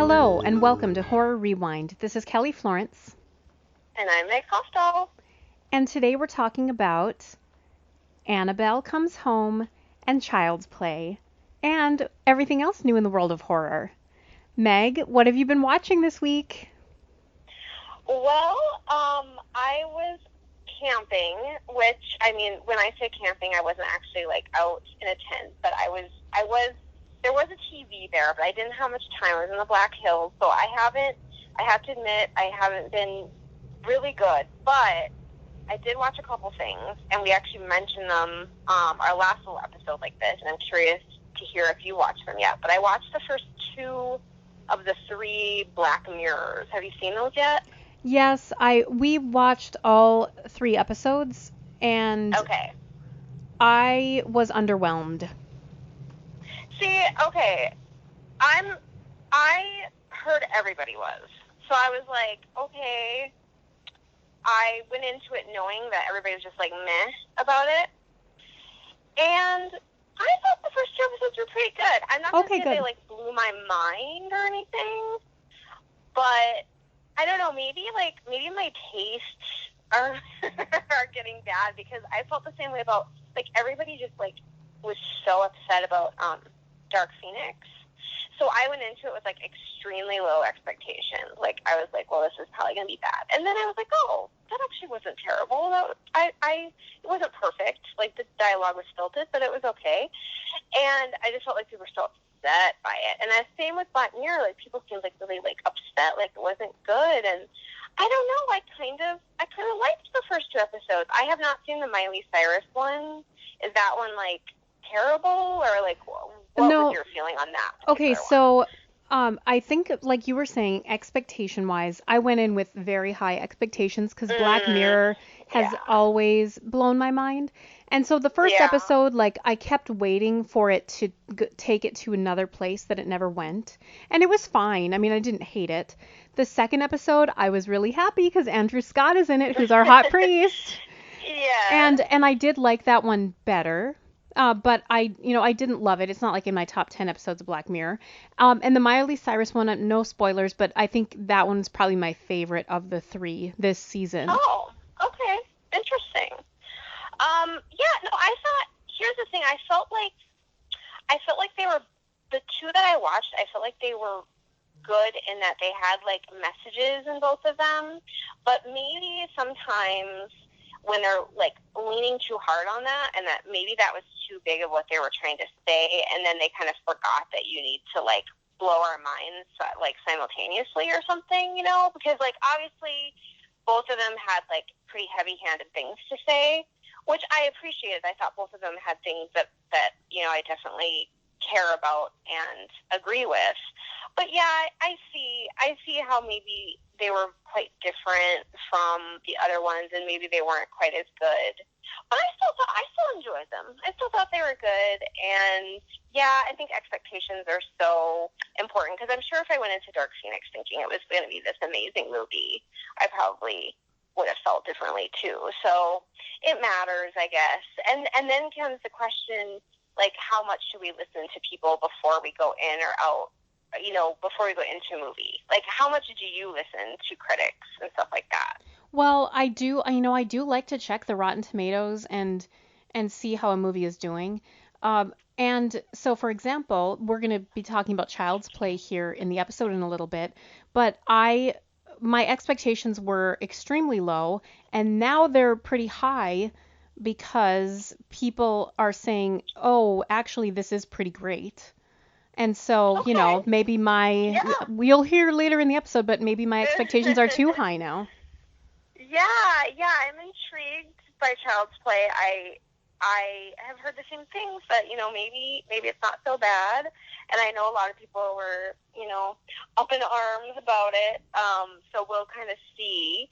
Hello, and welcome to Horror Rewind. This is Kelly Florence, And I'm Meg Costello. and today we're talking about Annabelle Comes Home and Child's Play, and everything else new in the world of horror. Meg, what have you been watching this week? Well, I was camping, which, I mean, when I say camping, I wasn't actually, out in a tent, but there was a TV there, but I didn't have much time. I was in the Black Hills, so I have to admit, I haven't been really good, but I did watch a couple things, and we actually mentioned them, our last little episode like this, and I'm curious to hear if you watched them yet. But I watched the first two of the three Black Mirrors. Have you seen those yet? Yes, we watched all 3 episodes, and Okay. I was underwhelmed. See, okay, I heard everybody was. So I was like, okay, I went into it knowing that everybody was just like meh about it. And I thought the first two episodes were pretty good. I'm not going to Okay, say good. they blew my mind or anything, but I don't know, maybe my tastes are are getting bad, because I felt the same way about everybody just was so upset about Dark Phoenix. So I went into it with extremely low expectations. I was like, well, this is probably gonna be bad. And then I was like, oh, that actually wasn't terrible. It wasn't perfect. The dialogue was stilted, but it was okay. And I just felt like people were so upset by it. And the same with Black Mirror. People seemed really upset, it wasn't good. And I don't know. I kind of liked the first two episodes. I have not seen the Miley Cyrus one. Is that one terrible, or what No. was your feeling on that Okay, particular one? so I think, like you were saying, expectation wise, I went in with very high expectations because Black Mirror has Yeah. always blown my mind. And so the first Yeah. episode, I kept waiting for it to take it to another place that it never went. And it was fine. I mean, I didn't hate it. The second episode, I was really happy because Andrew Scott is in it, who's our hot priest. Yes. And I did like that one better. But I didn't love it. It's not in my top 10 episodes of Black Mirror. And the Miley Cyrus one, no spoilers, but I think that one's probably my favorite of the three this season. Oh, okay. Interesting. Yeah, no, here's the thing. I felt like they were, the two that I watched, I felt like they were good in that they had messages in both of them, but maybe sometimes when they're leaning too hard on that, and that maybe that was too big of what they were trying to say, and then they kind of forgot that you need to blow our minds simultaneously or something, because obviously both of them had pretty heavy-handed things to say, which I appreciated. I thought both of them had things that I definitely care about and agree with. But yeah, I see how maybe they were quite different from the other ones, and maybe they weren't quite as good. But I still enjoyed them. I still thought they were good, and yeah, I think expectations are so important, because I'm sure if I went into Dark Phoenix thinking it was going to be this amazing movie, I probably would have felt differently too. So it matters, I guess. And then comes the question, how much should we listen to people before we go in or out, before we go into a movie? How much do you listen to critics and stuff like that? Well, I do like to check the Rotten Tomatoes and see how a movie is doing. And so, for example, we're going to be talking about Child's Play here in the episode in a little bit, but my expectations were extremely low, and now they're pretty high because people are saying, "Oh, actually, this is pretty great." And so, Okay. maybe Yeah. we'll hear later in the episode, but maybe my expectations are too high now. Yeah, I'm intrigued by Child's Play. I have heard the same things, but maybe it's not so bad. And I know a lot of people were up in arms about it. So we'll kind of see.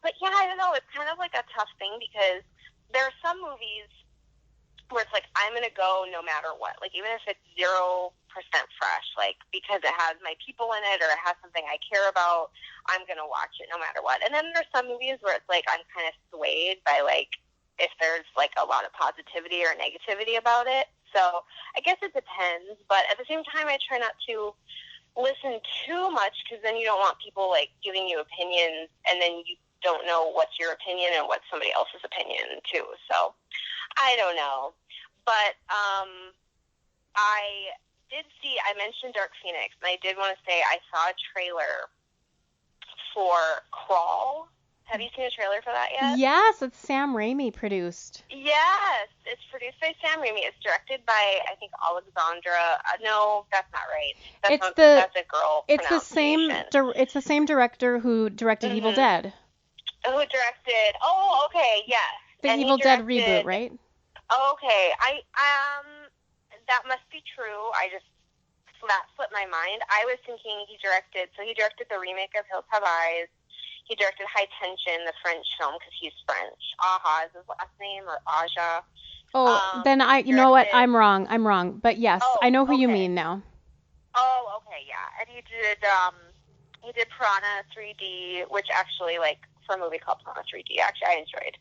But yeah, I don't know. It's kind of a tough thing, because there are some movies where it's I'm gonna go no matter what. Even if it's 0% fresh, because it has my people in it or it has something I care about, I'm gonna watch it no matter what. And then there's some movies where it's I'm kind of swayed by if there's a lot of positivity or negativity about it. So I guess it depends, but at the same time, I try not to listen too much, because then you don't want people like giving you opinions, and then you don't know what's your opinion and what's somebody else's opinion too. So I don't know, but I did see. I mentioned Dark Phoenix, and I did want to say I saw a trailer for Crawl. Have you seen a trailer for that yet? Yes, it's Sam Raimi produced. Yes, it's produced by Sam Raimi. It's directed by, I think, Alexandra. No, that's not right. That's a girl. It's the same. It's the same director who directed Evil Dead. Who directed? Oh, okay, yes. The Evil Dead reboot, right? Okay, that must be true. That slipped my mind. I was thinking he directed the remake of Hills Have Eyes. He directed High Tension, the French film, because he's French. Aja is his last name, or Aja. Oh, then you know what? I'm wrong. But yes, I know who you mean now. Oh, okay, yeah. And he did Piranha 3D, which actually, like, for a movie called Piranha 3D, actually I enjoyed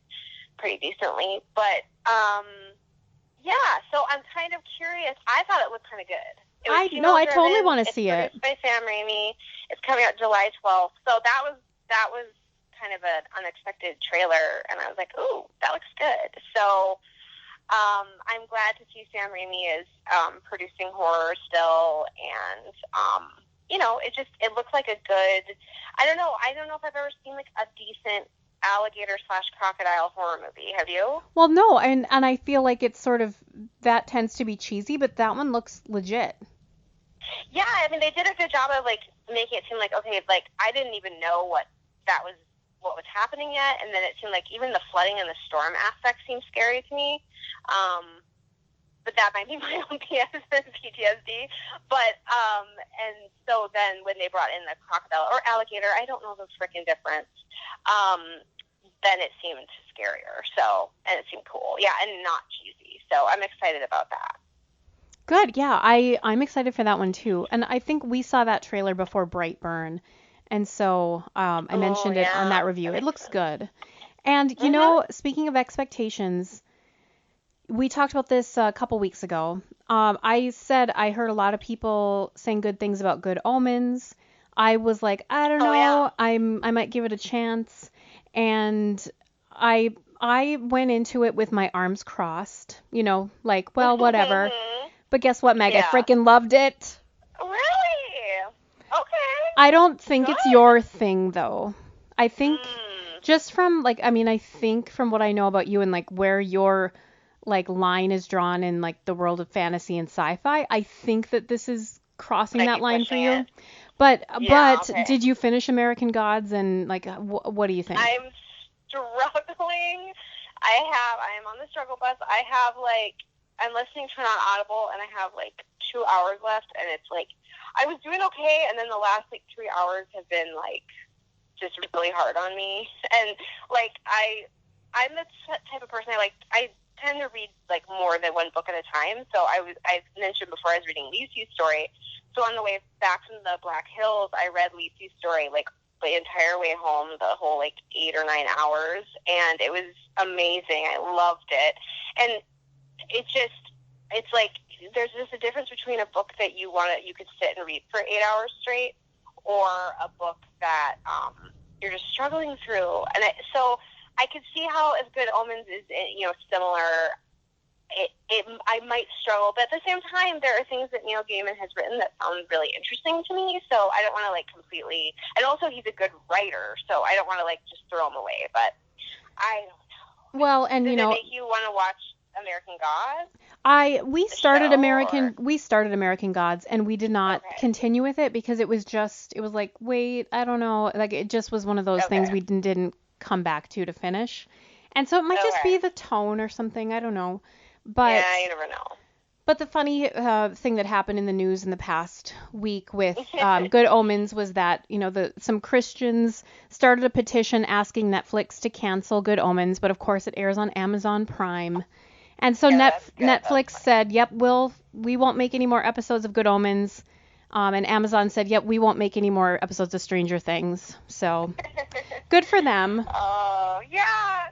pretty decently. But, yeah, so I'm kind of curious. I thought it looked kind of good. I totally want to see it. It's produced by Sam Raimi. It's coming out July 12th. So that was kind of an unexpected trailer, and I was like, ooh, that looks good. So I'm glad to see Sam Raimi is producing horror still, and it looks like a good. I don't know if I've ever seen like a decent alligator/crocodile horror movie. Have you? Well, no, and I feel like it's sort of, that tends to be cheesy, but that one looks legit. Yeah, I mean, they did a good job of like making it seem like, okay, like I didn't even know what was happening yet, and then it seemed like even the flooding and the storm aspect seemed scary to me. But that might be my own PTSD. But and so then when they brought in the crocodile or alligator, I don't know the freaking difference. Then it seemed scarier. So, and it seemed cool, yeah, and not cheesy. So I'm excited about that. Good, yeah, I'm excited for that one too. And I think we saw that trailer before Brightburn, and so I mentioned it on that review. It looks good. And you know, speaking of expectations, we talked about this a couple weeks ago. I said I heard a lot of people saying good things about Good Omens. I was like, I don't know, yeah. I might give it a chance, and I went into it with my arms crossed, like, well, whatever. But guess what, Meg? Yeah. I freaking loved it. Really? Okay. I don't think it's your thing, though. I think just from, like, I think from what I know about you and, like, where your, like, line is drawn in, like, the world of fantasy and sci-fi, I think that this is crossing that line for you. It. But okay. Did you finish American Gods, and, like, what do you think? I'm struggling. I am on the struggle bus. I have, like, I'm listening to it on Audible, and I have, like, 2 hours left, and it's, like, I was doing okay, and then the last, like, 3 hours have been, like, just really hard on me. And, like, I'm the type of person I tend to read, like, more than one book at a time. So I mentioned before I was reading Lucy's story. So on the way back from the Black Hills, I read Lucy's story, like, the entire way home, the whole, like, 8 or 9 hours, and it was amazing. I loved it. And it's like, there's just a difference between a book that you could sit and read for 8 hours straight, or a book that you're just struggling through. And so I could see how, if Good Omens is, similar, I might struggle. But at the same time, there are things that Neil Gaiman has written that sound really interesting to me. So I don't want to, like, completely. And also, he's a good writer, so I don't want to, like, just throw him away. But I don't know. Well, and Does it make you want to watch American Gods? We started American Gods, and we did not continue with it because it was like, wait, I don't know, like, it just was one of those things we didn't come back to finish. And so it might just be the tone or something, I don't know. But yeah, you never know. But the funny thing that happened in the news in the past week with Good Omens was that, some Christians started a petition asking Netflix to cancel Good Omens, but of course it airs on Amazon Prime. And so Netflix said, yep, we won't make any more episodes of Good Omens. And Amazon said, yep, we won't make any more episodes of Stranger Things. So good for them. Oh, yeah,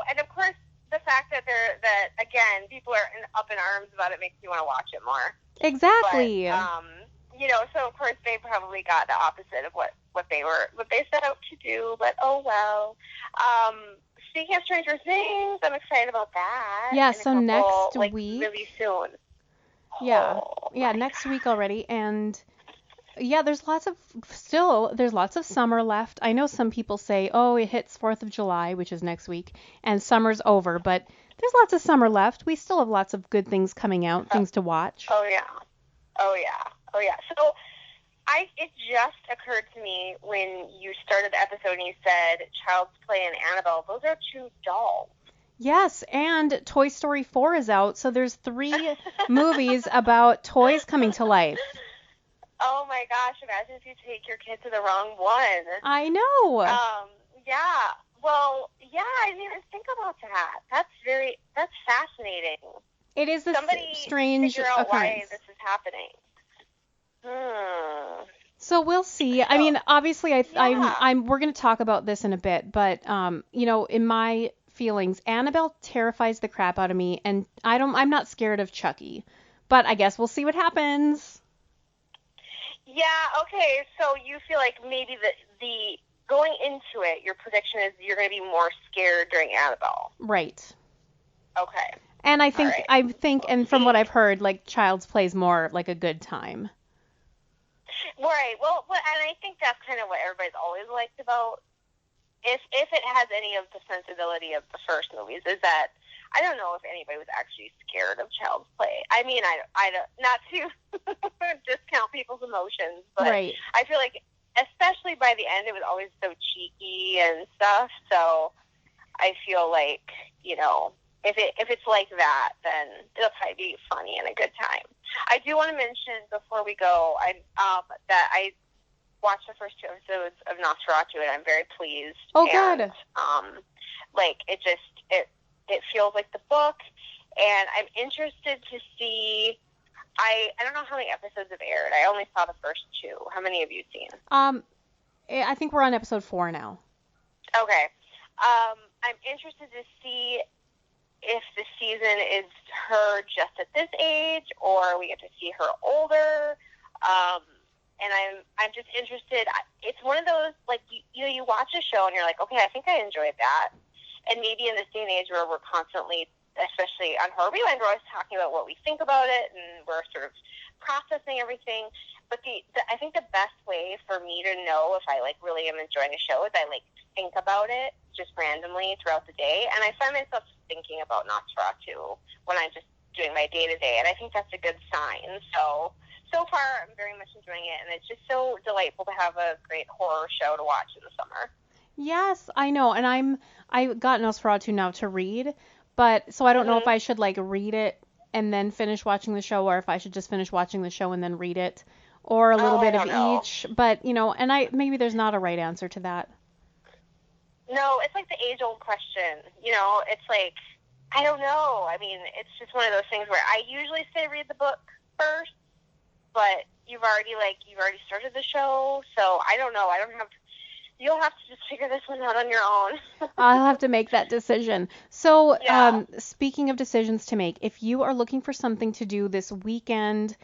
and of course the fact that again, people are up in arms about it makes you want to watch it more. Exactly. But, So of course they probably got the opposite of what they set out to do, but oh well. Speaking of Stranger Things, I'm excited about that. Yeah, In a so couple, next like week. really soon. Yeah. Oh Yeah, my next God. week already. And yeah, there's lots of summer left. I know some people say, "Oh, it hits 4th of July, which is next week, and summer's over," but there's lots of summer left. We still have lots of good things coming out, things to watch. Oh yeah. Oh yeah. Oh yeah. So it just occurred to me when you started the episode and you said Child's Play and Annabelle. Those are two dolls. Yes, and Toy Story 4 is out, so there's 3 movies about toys coming to life. Oh my gosh, imagine if you take your kid to the wrong one. I know. Yeah. Well, yeah, I didn't even think about that. That's fascinating. It is this Somebody strange figure out why occurrence. this is happening. So we'll see. I So, mean, obviously, yeah. we're going to talk about this in a bit, but in my feelings, Annabelle terrifies the crap out of me, and I'm not scared of Chucky, but I guess we'll see what happens. Yeah, okay, so you feel like maybe the going into it, your prediction is you're going to be more scared during Annabelle. Right. Okay. And All right. and from what I've heard, like Child's Play's more like a good time. Right. Well, and I think that's kind of what everybody's always liked about if it has any of the sensibility of the first movies, is that I don't know if anybody was actually scared of Child's Play. I mean, I don't, not to discount people's emotions, but Right. I feel like, especially by the end, it was always so cheeky and stuff. So I feel like, if it's like that, then it'll probably be funny and a good time. I do want to mention before we go, that I watched the first 2 episodes of Nosferatu, and I'm very pleased. Oh, good. And, it feels like the book, and I'm interested to see. I don't know how many episodes have aired. I only saw the first 2. How many have you seen? I think we're on episode 4 now. Okay. I'm interested to see if the season is her just at this age, or we get to see her older. And I'm just interested. It's one of those, like, you watch a show and you're like, okay, I think I enjoyed that. And maybe in this day and age where we're constantly, especially on Horror Rewind, we're always talking about what we think about it, and we're sort of processing everything. But I think the best way for me to know if I really am enjoying a show is I think about it just randomly throughout the day, and I find myself thinking about Nosferatu when I'm just doing my day to day, and I think that's a good sign. So far, I'm very much enjoying it, and it's just so delightful to have a great horror show to watch in the summer. Yes, I know, and I got Nosferatu now to read, but so I don't know if I should read it and then finish watching the show, or if I should just finish watching the show and then read it, or a little bit of each. But and maybe there's not a right answer to that. No, it's like the age-old question. It's like, I don't know. I mean, it's just one of those things where I usually say read the book first, but you've already started the show, so I don't know. You'll have to just figure this one out on your own. I'll have to make that decision. So, Yeah. Speaking of decisions to make, if you are looking for something to do this weekend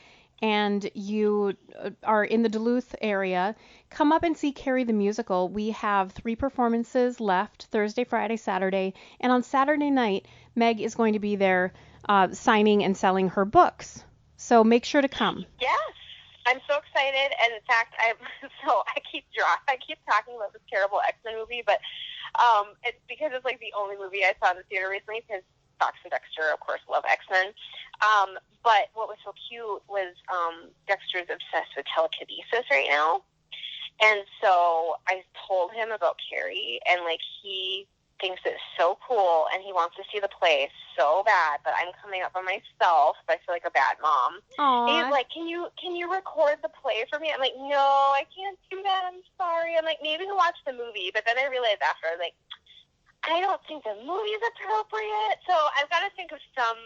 and you are in the Duluth area, come up and see Carrie the Musical. We have 3 performances left, Thursday, Friday, Saturday, and on Saturday night, Meg is going to be there signing and selling her books. So make sure to come. Yes. I'm so excited, and in fact, I keep talking about this terrible X-Men movie, but it's because it's like the only movie I saw in the theater recently, because Fox and Dexter, of course, love X-Men. But what was so cute was Dexter's obsessed with telekinesis right now, and so I told him about Carrie, and he thinks it's so cool, and he wants to see the play so bad, but I'm coming up on myself, so I feel like a bad mom. Aww. He's like, can you record the play for me? I'm like, no, I can't do that. I'm sorry. I'm like, maybe he'll watch the movie, but then I realized after, I don't think the movie's appropriate, so I've got to think of some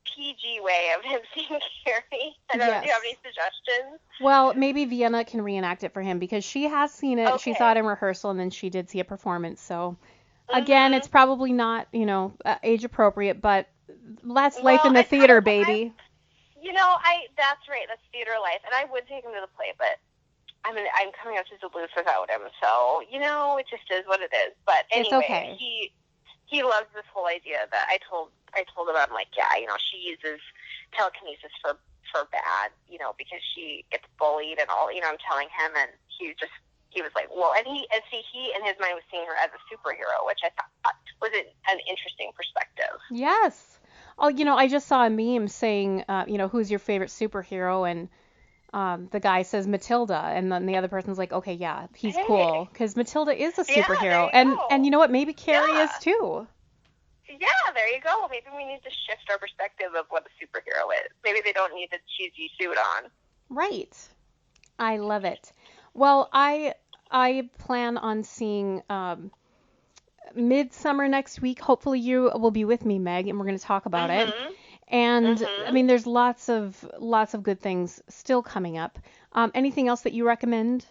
PG way of him seeing Carrie. I don't know. Do you have any suggestions? Well, maybe Vienna can reenact it for him, because she has seen it. Okay. She saw it in rehearsal, and then she did see a performance, so... Again, it's probably not, age appropriate, but that's life in the theater, baby. That's right. That's theater life, and I would take him to the play, but I'm coming up to Duluth without him, so it just is what it is. But It's anyway, okay. he loves this whole idea that I told him. I'm like, yeah, she uses telekinesis for bad, because she gets bullied and all. I'm telling him, and he was like, well, and he in his mind was seeing her as a superhero, which I thought was an interesting perspective. Yes. Oh, I just saw a meme saying, who's your favorite superhero? And the guy says Matilda, and then the other person's like, okay, yeah, he's cool, because Matilda is a superhero. And you know what? Maybe Carrie is too. Yeah, there you go. Maybe we need to shift our perspective of what a superhero is. Maybe they don't need a cheesy suit on. Right. I love it. Well, I plan on seeing Midsummer next week. Hopefully you will be with me, Meg, and we're going to talk about it. And I mean, there's lots of good things still coming up. Anything else that you recommend?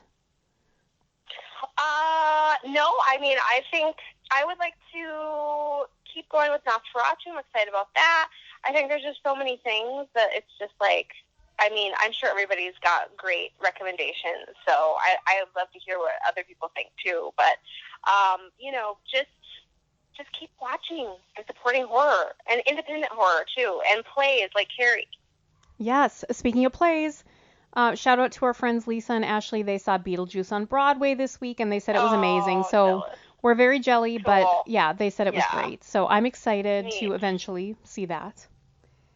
No. I mean, I think I would like to keep going with Nosferatu. I'm excited about that. I think there's just so many things that it's just like, I mean, I'm sure everybody's got great recommendations, so I would love to hear what other people think too. But, just keep watching and supporting horror and independent horror too, and plays like Carrie. Yes. Speaking of plays, shout out to our friends Lisa and Ashley. They saw Beetlejuice on Broadway this week, and they said it was amazing. So jealous. We're very jelly, Cool. but yeah, they said it was great. So I'm excited Neat. to eventually see that.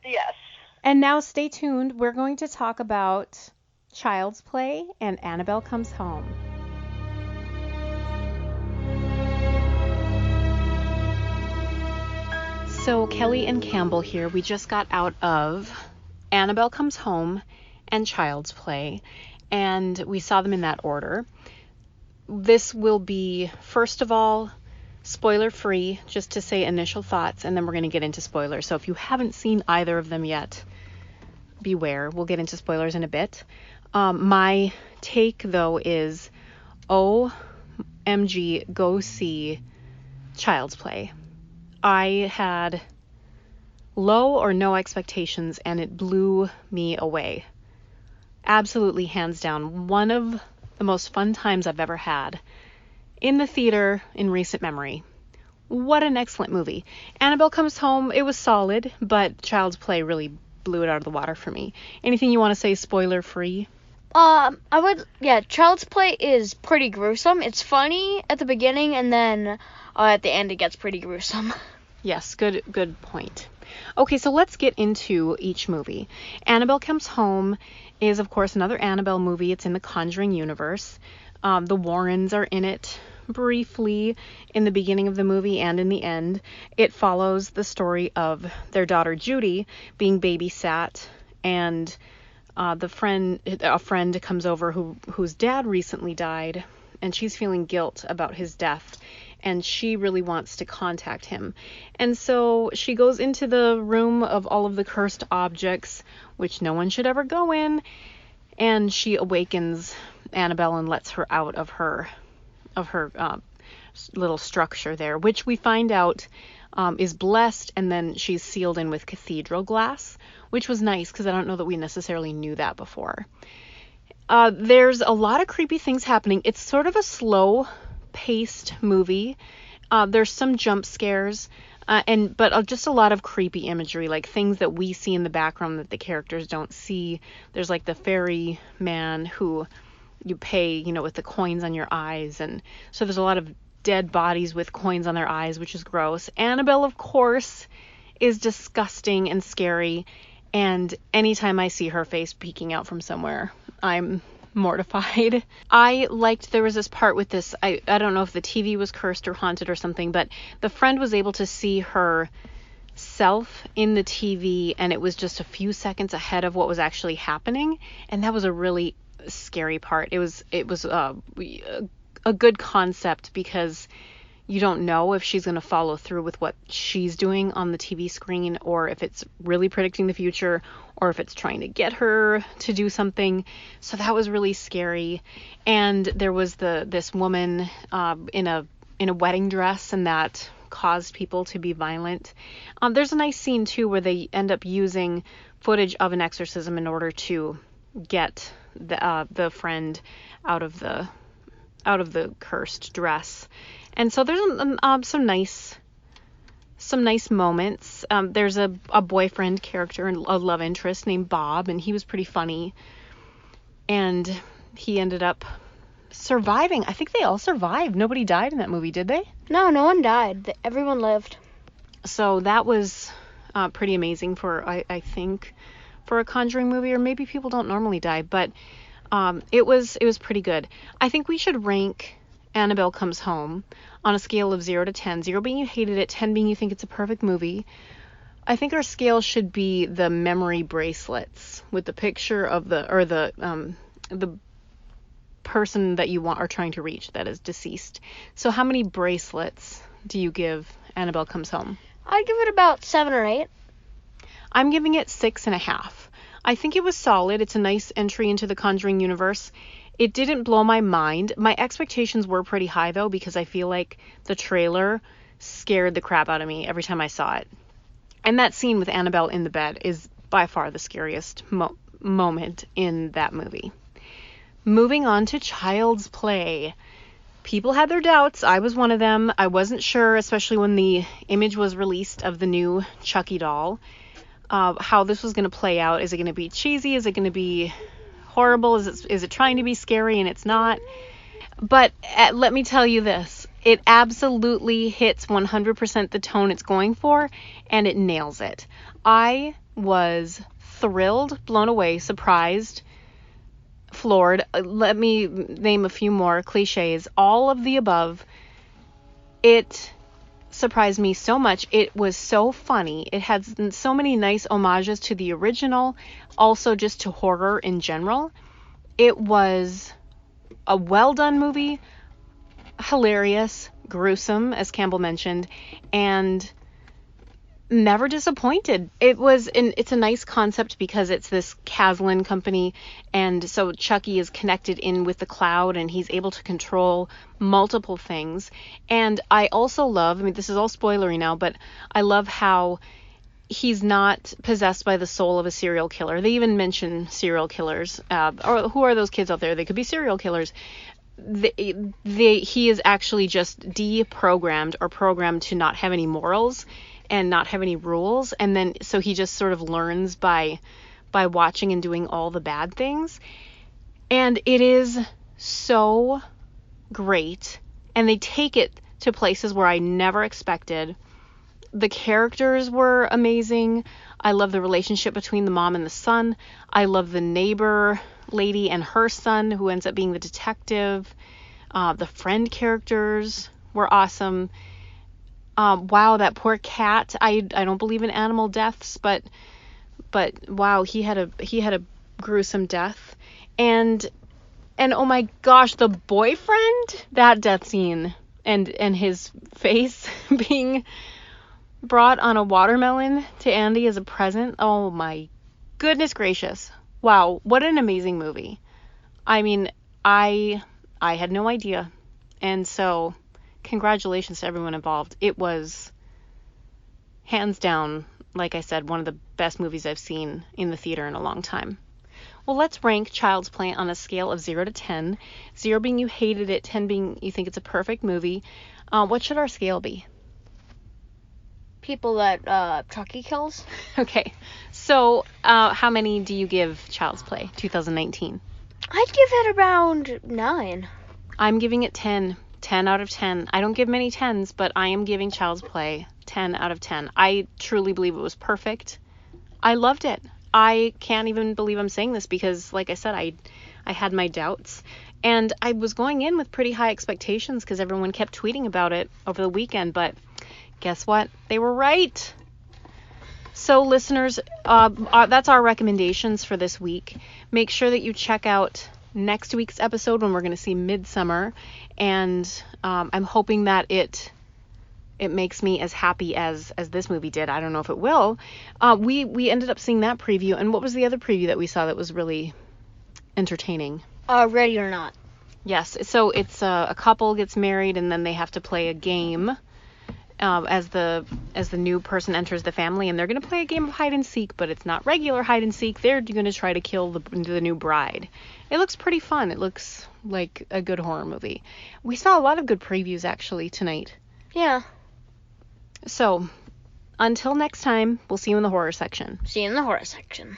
Yes. And now stay tuned. We're going to talk about Child's Play and Annabelle Comes Home. So Kelly and Campbell here. We just got out of Annabelle Comes Home and Child's Play, and we saw them in that order. This will be, first of all, spoiler free, just to say initial thoughts, and then we're going to get into spoilers. So if you haven't seen either of them yet, beware. We'll get into spoilers in a bit. My take, though, is OMG, go see Child's Play. I had low or no expectations, and it blew me away. Absolutely, hands down, one of the most fun times I've ever had in the theater in recent memory. What an excellent movie. Annabelle Comes Home, it was solid, but Child's Play really blew it out of the water for me. Anything you want to say spoiler free? Child's Play is pretty gruesome. It's funny at the beginning, and then at the end it gets pretty gruesome. Yes, good point. Okay, so let's get into each movie. Annabelle Comes Home is, of course, another Annabelle movie. It's in the Conjuring universe. The Warrens are in it briefly in the beginning of the movie and in the end. It follows the story of their daughter Judy being babysat, and a friend comes over whose dad recently died, and she's feeling guilt about his death, and she really wants to contact him. And so she goes into the room of all of the cursed objects, which no one should ever go in, and she awakens Annabelle and lets her out of her little structure there, which we find out is blessed, and then she's sealed in with cathedral glass, which was nice because I don't know that we necessarily knew that before. There's a lot of creepy things happening. It's sort of a slow-paced movie. There's some jump scares, but just a lot of creepy imagery, like things that we see in the background that the characters don't see. There's like the fairy man who you pay, with the coins on your eyes, and so there's a lot of dead bodies with coins on their eyes, which is gross. Annabelle, of course, is disgusting and scary, and anytime I see her face peeking out from somewhere, I'm mortified. I liked there was this part with this, I don't know if the TV was cursed or haunted or something, but the friend was able to see herself in the TV, and it was just a few seconds ahead of what was actually happening, and that was a really scary part. It was a good concept because you don't know if she's going to follow through with what she's doing on the TV screen, or if it's really predicting the future, or if it's trying to get her to do something. So that was really scary. And there was this woman in a wedding dress, and that caused people to be violent. There's a nice scene too where they end up using footage of an exorcism in order to get the friend out of the cursed dress. And so there's some nice moments. There's a boyfriend character and a love interest named Bob, and he was pretty funny. And he ended up surviving. I think they all survived. Nobody died in that movie, did they? No, no one died. Everyone lived. So that was pretty amazing for, I think, for a Conjuring movie, or maybe people don't normally die, but it was pretty good. I think we should rank Annabelle Comes Home on a scale of 0 to 10. 0 being you hated it, 10 being you think it's a perfect movie. I think our scale should be the memory bracelets with the picture of the person that you are trying to reach that is deceased. So how many bracelets do you give Annabelle Comes Home? I'd give it about 7 or 8. I'm giving it 6.5. I think it was solid. It's a nice entry into the Conjuring universe. It didn't blow my mind. My expectations were pretty high, though, because I feel like the trailer scared the crap out of me every time I saw it. And that scene with Annabelle in the bed is by far the scariest moment in that movie. Moving on to Child's Play. People had their doubts. I was one of them. I wasn't sure, especially when the image was released of the new Chucky doll, how this was going to play out. Is it going to be cheesy? Is it going to be horrible? Is it trying to be scary and it's not? But let me tell you this. It absolutely hits 100% the tone it's going for, and it nails it. I was thrilled, blown away, surprised, floored. Let me name a few more cliches. All of the above. It surprised me so much. It was so funny. It had so many nice homages to the original, also just to horror in general. It was a well done movie, hilarious, gruesome, as Campbell mentioned, and never disappointed. It's a nice concept because it's this Caslin company, and so Chucky is connected in with the cloud, and he's able to control multiple things. And I also love, this is all spoilery now, but I love how he's not possessed by the soul of a serial killer. They even mention serial killers, or who are those kids out there? They could be serial killers. He is actually just deprogrammed or programmed to not have any morals and not have any rules, and then so he just sort of learns by watching and doing all the bad things. And it is so great, and they take it to places where I never expected. The characters were amazing. I love the relationship between the mom and the son. I love the neighbor lady and her son, who ends up being the detective. The friend characters were awesome. Wow, that poor cat. I don't believe in animal deaths, but wow, he had a gruesome death. And oh my gosh, the boyfriend, that death scene and his face being brought on a watermelon to Andy as a present. Oh my goodness gracious. Wow, what an amazing movie. I had no idea. And so congratulations to everyone involved. It was hands down, like I said, one of the best movies I've seen in the theater in a long time. Well, let's rank Child's Play on a scale of 0 to 10. 0 being you hated it, 10 being you think it's a perfect movie. What should our scale be? People that Chucky kills. Okay, so how many do you give Child's Play 2019? I'd give it around 9. I'm giving it 10. 10 out of 10. I don't give many 10s, but I am giving Child's Play 10 out of 10. I truly believe it was perfect. I loved it. I can't even believe I'm saying this because, like I said, I had my doubts. And I was going in with pretty high expectations because everyone kept tweeting about it over the weekend, but guess what? They were right. So listeners, that's our recommendations for this week. Make sure that you check out next week's episode when we're going to see Midsummer, and I'm hoping that it makes me as happy as this movie did. I don't know if it will. We ended up seeing that preview, and what was the other preview that we saw that was really entertaining? Ready or Not. Yes, so it's a couple gets married and then they have to play a game. as the new person enters the family, and they're going to play a game of hide and seek, but it's not regular hide and seek. They're going to try to kill the new bride. It looks pretty fun. It looks like a good horror movie. We saw a lot of good previews actually tonight. Yeah. So, until next time, we'll see you in the horror section. See you in the horror section.